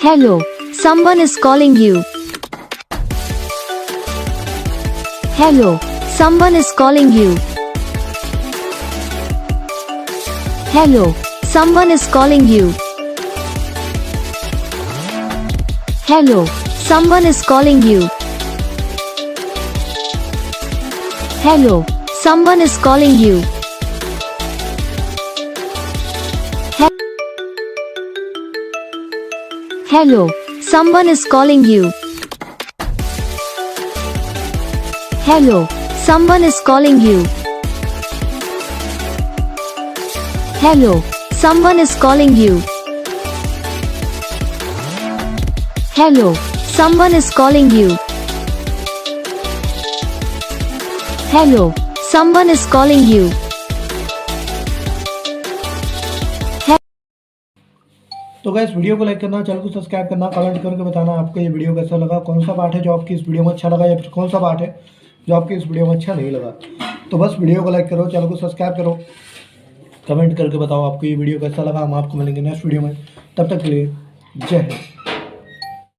Hello, someone is calling you. Hello, someone is calling you. Hello, someone is calling you. Hello, someone is calling you. Hello, someone is calling you. Hello, someone is calling you. Hello, someone is calling you. Hello, someone is calling you. Hello, someone is calling you. Hello, someone is calling you. तो guys video को like करना, channel को subscribe करना, comment करके बताना आपको ये video कैसा लगा, कौन सा पार्ट है जो आपकी इस वीडियो में अच्छा लगा या फिर कौन सा पार्ट है जो आपकी इस वीडियो में अच्छा नहीं लगा। तो बस वीडियो को लाइक करो, चैनल को सब्सक्राइब करो, कमेंट करके बताओ आपको ये वीडियो कैसा लगा। हम आपको मिलेंगे नेक्स्ट वीडियो में, तब तक के लिए जय हिंद।